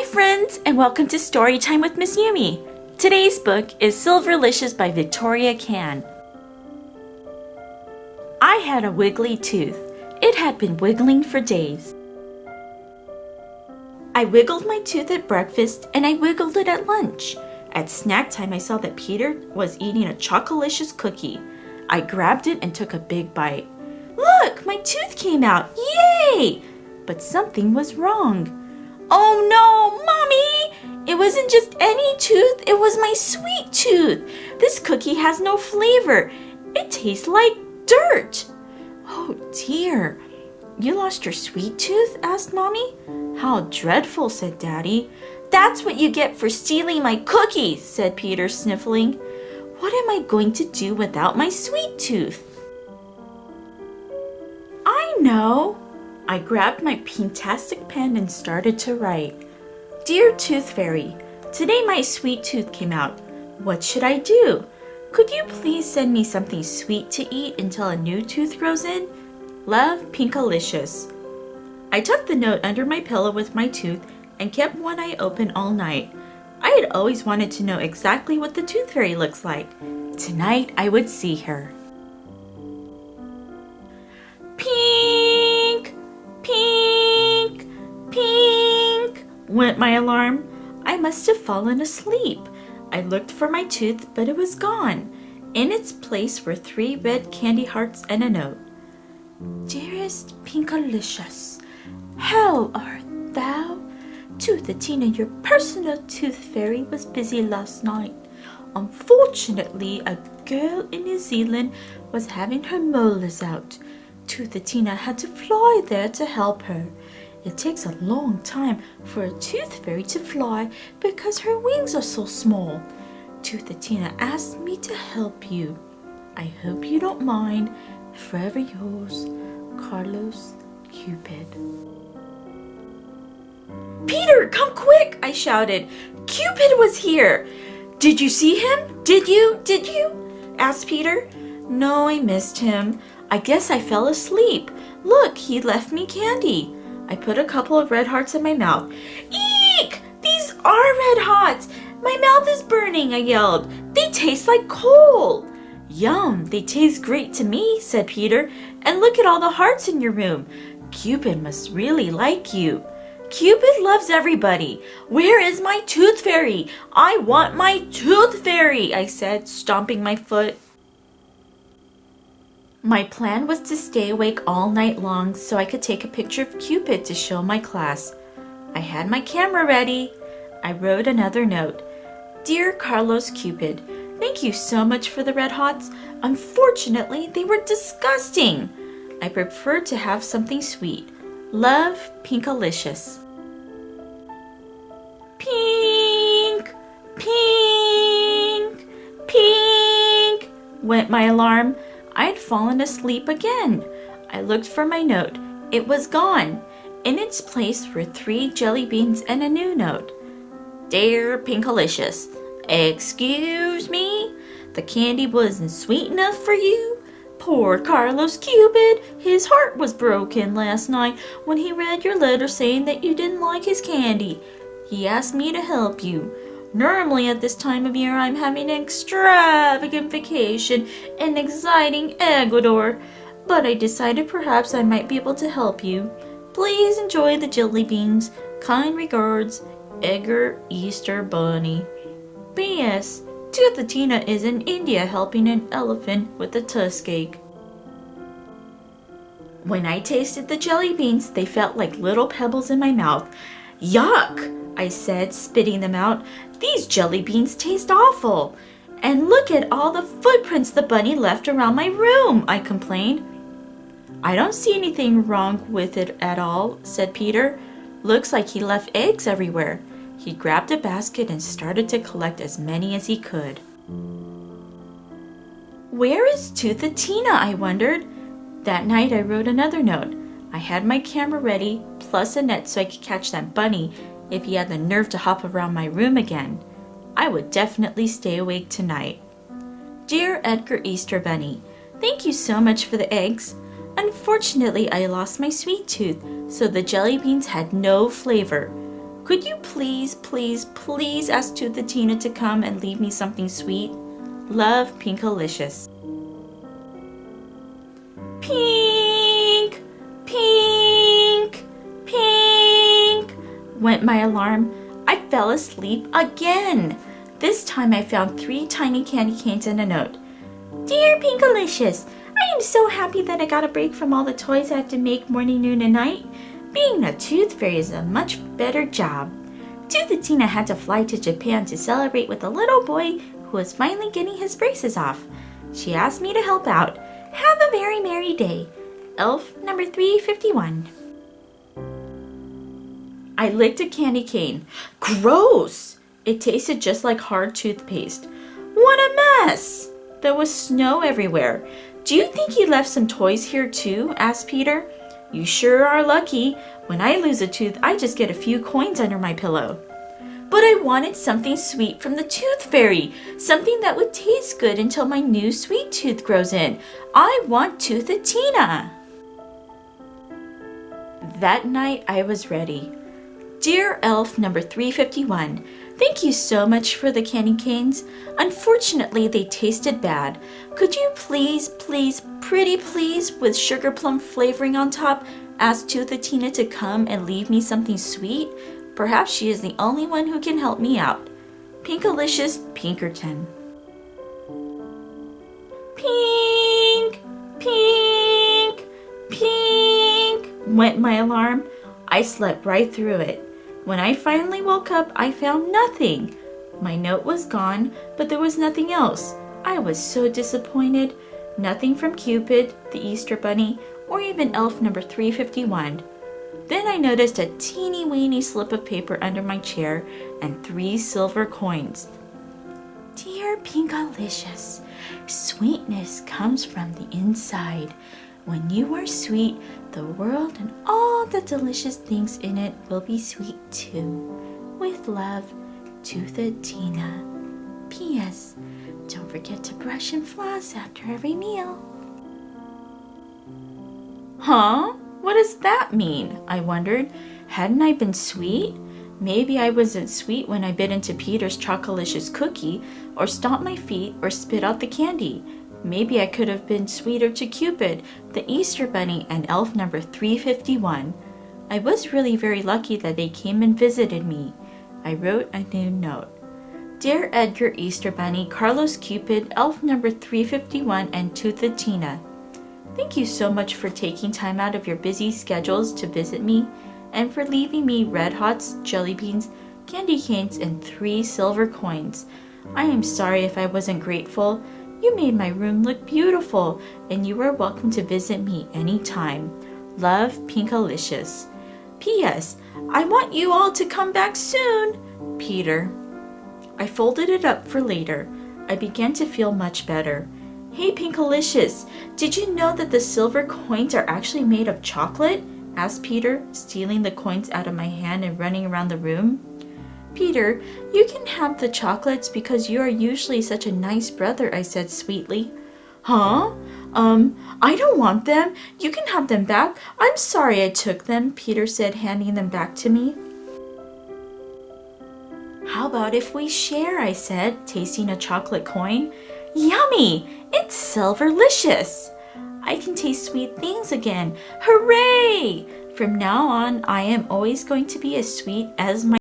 friends, and welcome to Story Time with Miss Yumi. Today's book is Silverlicious by Victoria Kann. I had a wiggly tooth. It had been wiggling for days. I wiggled my tooth at breakfast and I wiggled it at lunch. At snack time, I saw that Peter was eating a Chocolicious cookie. I grabbed it and took a big bite. Look, my tooth came out! Yay! But something was wrong. Oh no, Mommy! It wasn't just any tooth, it was my sweet tooth. This cookie has no flavor. It tastes like dirt. Oh dear. You lost your sweet tooth? Asked Mommy. How dreadful, said Daddy. That's what you get for stealing my cookies, said Peter, sniffling. What am I going to do without my sweet tooth? I know. I grabbed my Pintastic pen and started to write. Dear Tooth Fairy, today my sweet tooth came out. What should I do? Could you please send me something sweet to eat until a new tooth grows in? Love, Pinkalicious. I tucked the note under my pillow with my tooth and kept one eye open all night. I had always wanted to know exactly what the Tooth Fairy looks like. Tonight I would see her. Pink! Pink! Pink! Went my alarm. I must have fallen asleep. I looked for my tooth, but it was gone. In its place were 3 red candy hearts and a note. Dearest Pinkalicious, how art thou? Toothatina, your personal tooth fairy, was busy last night. Unfortunately, a girl in New Zealand was having her molars out. Toothatina had to fly there to help her. It takes a long time for a tooth fairy to fly because her wings are so small. Toothatina asked me to help you. I hope you don't mind. Forever yours, Carlos Cupid. Peter, come quick! I shouted. Cupid was here. Did you see him? Did you? Asked Peter. No, I missed him. I guess I fell asleep. Look, he left me candy. I put a couple of red hearts in my mouth. Eek! These are red hearts! My mouth is burning, I yelled. They taste like coal. Yum, they taste great to me, said Peter. And look at all the hearts in your room. Cupid must really like you. Cupid loves everybody. Where is my tooth fairy? I want my tooth fairy, I said, stomping my foot. My plan was to stay awake all night long so I could take a picture of Cupid to show my class. I had my camera ready. I wrote another note. Dear Carlos Cupid, thank you so much for the red hots. Unfortunately, they were disgusting. I preferred to have something sweet. Love, Pinkalicious. Pink, pink, pink, went my alarm. I had fallen asleep again. I looked for my note. It was gone. In its place were 3 jelly beans and a new note. Dear Pinkalicious, excuse me, the candy wasn't sweet enough for you. Poor Carlos Cupid, his heart was broken last night when he read your letter saying that you didn't like his candy. He asked me to help you. Normally at this time of year I'm having an extravagant vacation in exciting Ecuador, but I decided perhaps I might be able to help you. Please enjoy the jelly beans. Kind regards, Edgar Easter Bunny. P.S. Toothatina is in India helping an elephant with a tusk ache. When I tasted the jelly beans, they felt like little pebbles in my mouth. Yuck! I said, spitting them out. These jelly beans taste awful. And look at all the footprints the bunny left around my room, I complained. I don't see anything wrong with it at all, said Peter. Looks like he left eggs everywhere. He grabbed a basket and started to collect as many as he could. Where is Toothatina? I wondered. That night I wrote another note. I had my camera ready, plus a net so I could catch that bunny if he had the nerve to hop around my room again. I would definitely stay awake tonight. Dear Edgar Easter Bunny, thank you so much for the eggs. Unfortunately, I lost my sweet tooth, so the jelly beans had no flavor. Could you please, please, please ask Tooth and Tina to come and leave me something sweet? Love, Pinkalicious. Pink, pink, pink, went my alarm. I fell asleep again. This time I found 3 tiny candy canes and a note. Dear Pinkalicious, I am so happy that I got a break from all the toys I have to make morning, noon, and night. Being a tooth fairy is a much better job. Tooth and Tina had to fly to Japan to celebrate with a little boy who was finally getting his braces off. She asked me to help out. Have a very merry day. Elf number 351. I licked a candy cane. Gross! It tasted just like hard toothpaste. What a mess! There was snow everywhere. Do you think he left some toys here too? Asked Peter. You sure are lucky. When I lose a tooth, I just get a few coins under my pillow. But I wanted something sweet from the tooth fairy, something that would taste good until my new sweet tooth grows in. I want Tooth and Tina. That night I was ready. Dear Elf number 351, thank you so much for the candy canes. Unfortunately, they tasted bad. Could you please, please, pretty please, with sugar plum flavoring on top, ask Tooth and Tina to come and leave me something sweet? Perhaps she is the only one who can help me out. Pinkalicious Pinkerton. Pink, pink, pink, went my alarm. I slept right through it. When I finally woke up, I found nothing. My note was gone, but there was nothing else. I was so disappointed. Nothing from Cupid, the Easter Bunny, or even Elf number 351. Then I noticed a teeny-weeny slip of paper under my chair and 3 silver coins. Dear Pinkalicious, sweetness comes from the inside. When you are sweet, the world and all the delicious things in it will be sweet too. With love, Tooth and Tina. P.S. Don't forget to brush and floss after every meal. Huh? What does that mean? I wondered. Hadn't I been sweet? Maybe I wasn't sweet when I bit into Peter's Chocolicious cookie, or stomped my feet, or spit out the candy. Maybe I could have been sweeter to Cupid, the Easter Bunny, and Elf number 351. I was really very lucky that they came and visited me. I wrote a new note. Dear Edgar Easter Bunny, Carlos Cupid, Elf number 351, and Tooth and Tina. Thank you so much for taking time out of your busy schedules to visit me, and for leaving me red hots, jelly beans, candy canes, and 3 silver coins. I am sorry if I wasn't grateful. You made my room look beautiful, and you are welcome to visit me anytime. Love, Pinkalicious. P.S. I want you all to come back soon. Peter. I folded it up for later. I began to feel much better. Hey, Pinkalicious, did you know that the silver coins are actually made of chocolate? Asked Peter, stealing the coins out of my hand and running around the room. Peter, you can have the chocolates because you are usually such a nice brother, I said sweetly. Huh? I don't want them. You can have them back. I'm sorry I took them, Peter said, handing them back to me. How about if we share, I said, tasting a chocolate coin. Yummy! It's Silverlicious! I can taste sweet things again. Hooray! From now on, I am always going to be as sweet as my